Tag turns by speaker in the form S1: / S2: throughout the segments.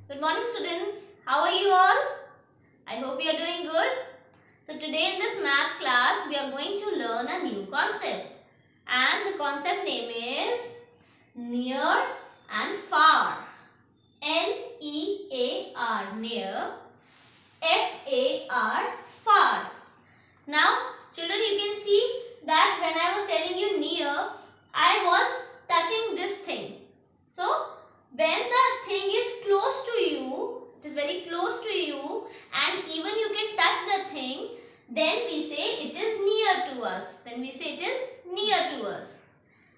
S1: Good morning students. How are you all? I hope you are doing good. So today in this maths class we are going to learn a new concept. And the concept name is near and far. N-E-A-R, near. F-A-R, far. Now children, you can see that when I was telling you near, I was touching this thing. So when the thing is close to you, it is very close to you and even you can touch the thing, then we say it is near to us. Then we say it is near to us.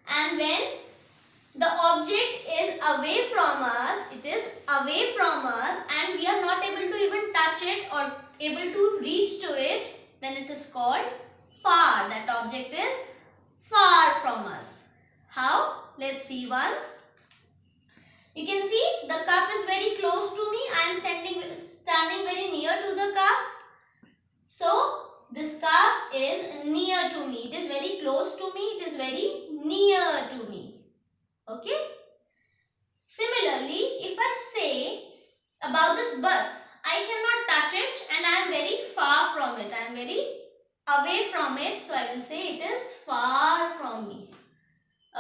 S1: And when the object is away from us, it is away from us and we are not able to even touch it or able to reach to it, then it is called far. That object is far from us. How? Let's see once. You can see the cup is very close to me. I am standing very near to the cup. So this cup is near to me. It is very close to me. It is very near to me. Okay. Similarly, if I say about this bus, I cannot touch it and I am very far from it. I am very away from it. So I will say it is far from me.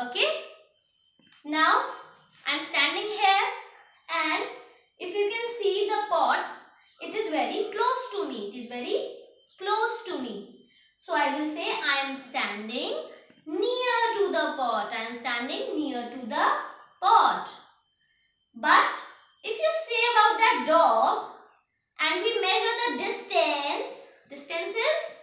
S1: Okay. Now I am standing here and if you can see the pot, it is very close to me. It is very close to me. So I will say I am standing near to the pot. I am standing near to the pot. But if you say about that dog and we measure the distance is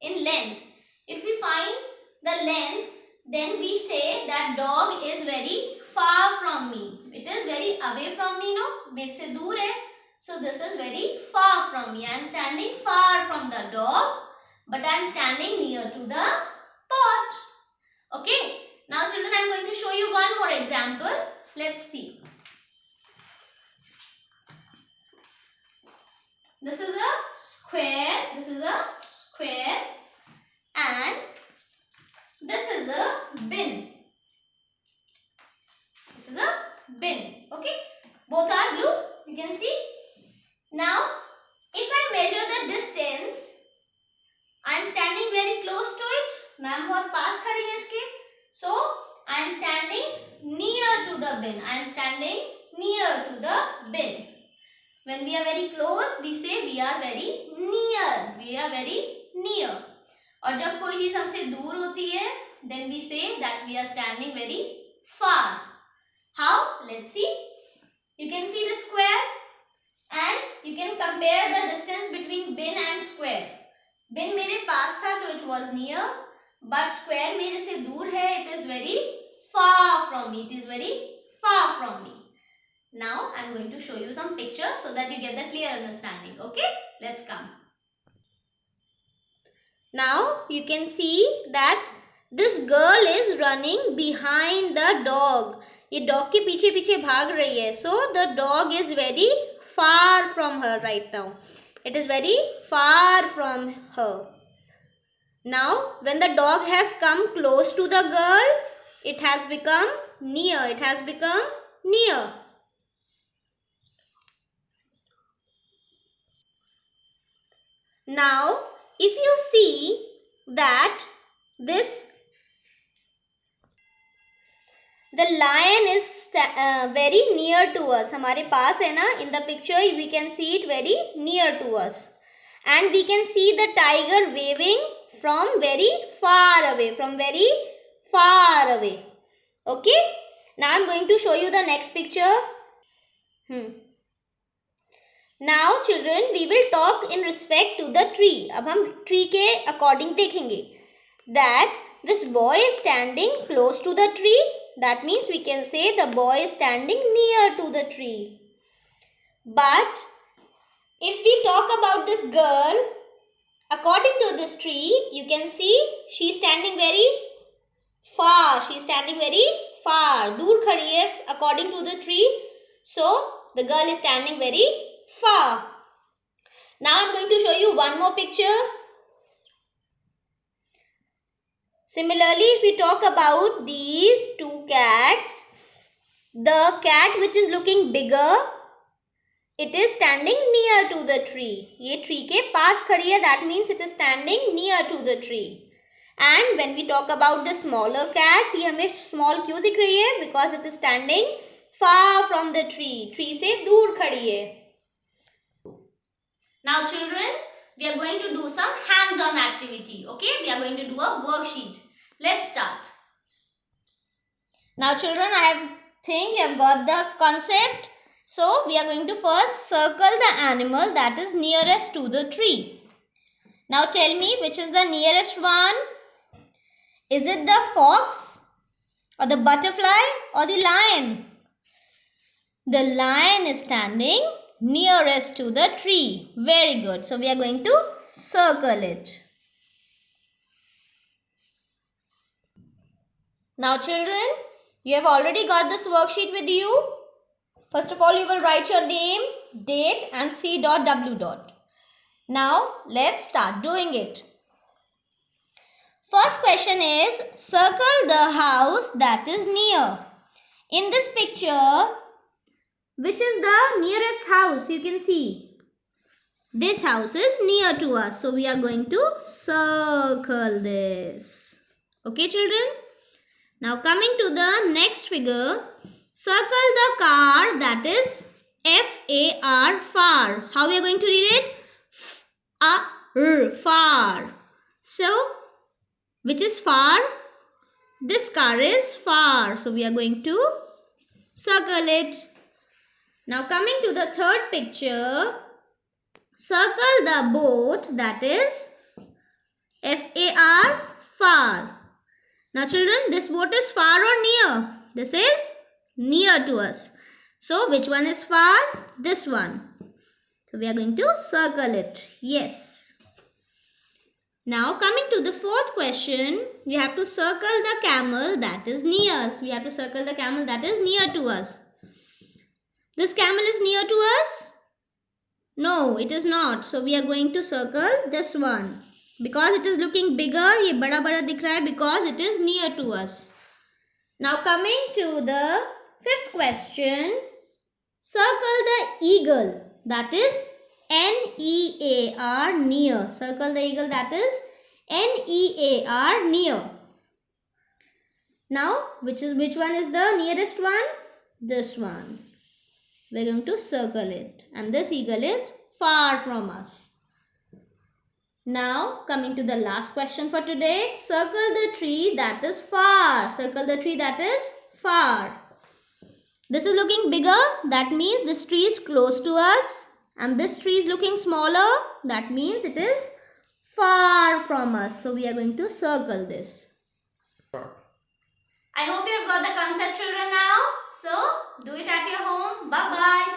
S1: in length. If we find the length, then we say that dog is very far from me. It is very away from me, no? मेरे से दूर है. So this is very far from me. I am standing far from the dog, but I am standing near to the pot. Okay. Now children, I am going to show you one more example. Let's see. This is a square. This is a square. And this is a bin. This is a bin. Okay. Both are blue. You can see. Now, if I measure the distance, I am standing very close to it. Ma'am बहुत पास खड़ी है इसके. So, I am standing near to the bin. I am standing near to the bin. When we are very close, we say we are very near. We are very near. और जब कोई चीज हमसे दूर होती है, then we say that we are standing very far. How? Let's see. You can see the square and you can compare the distance between bin and square. Bin मेरे पास था तो it was near, but square मेरे से दूर है. It is very far from me. It is very far from me. Now I am going to show you some pictures so that you get the clear understanding. Okay? Let's come. Now you can see that this girl is running behind the dog. ये dog के पीछे पीछे भाग रही है. So the dog is very far from her right now. It is very far from her. Now when the dog has come close to the girl, it has become near. It has become near. Now if you see that the lion is very near to us. हमारे पास है ना. In the picture we can see it very near to us. And we can see the tiger waving from very far away. From very far away. Okay. Now I am going to show you the next picture. Now children, we will talk in respect to the tree. अब हम tree के according देखेंगे. That this boy is standing close to the tree. That means we can say the boy is standing near to the tree. But if we talk about this girl, according to this tree, you can see she is standing very far. She is standing very far. दूर खड़ी है according to the tree. So the girl is standing very far. Now I am going to show you one more picture. Similarly, if we talk about these two cats, the cat which is looking bigger It is standing near to the tree. ये tree के पास खड़ी है. That means it is standing near to the tree. And when we talk about the smaller cat, ये हमें small क्यों दिख रही है? Because it is standing far from the tree. Tree से दूर खड़ी है. Now children, we are going to do some hands-on activity. Okay, we are going to do a worksheet. Let's start. Now children, I think you have got the concept. So we are going to first circle the animal that is nearest to the tree. Now tell me which is the nearest one. Is it the fox or the butterfly or the lion? The lion is standing nearest to the tree. Very good. So we are going to circle it. Now children, you have already got this worksheet with you. First of all, you will write your name, date and C.W. Now, let's start doing it. First question is, circle the house that is near. In this picture, which is the nearest house? You can see. This house is near to us. So, we are going to circle this. Okay, children? Now, coming to the next figure. Circle the car that is F-A-R, far. How we are going to read it? F-A-R, far. So, which is far? This car is far. So, we are going to circle it. Now, coming to the third picture. Circle the boat that is F-A-R, far. Now, children, this boat is far or near? This is near to us. So, which one is far? This one. So, we are going to circle it. Yes. Now, coming to the fourth question, we have to circle the camel that is near us. We have to circle the camel that is near to us. This camel is near to us? No, it is not. So, we are going to circle this one. Because it is looking bigger, ये बड़ा बड़ा दिख रहा है because it is near to us. Now, coming to the fifth question, circle the eagle that is N-E-A-R, near. Circle the eagle that is N-E-A-R, near. Now, which one is the nearest one? This one. We are going to circle it. And this eagle is far from us. Now, coming to the last question for today, circle the tree that is far. Circle the tree that is far. This is looking bigger. That means this tree is close to us. And this tree is looking smaller. That means it is far from us. So, we are going to circle this. I hope you have got the concept, children, now. So, do it at your home. Bye-bye.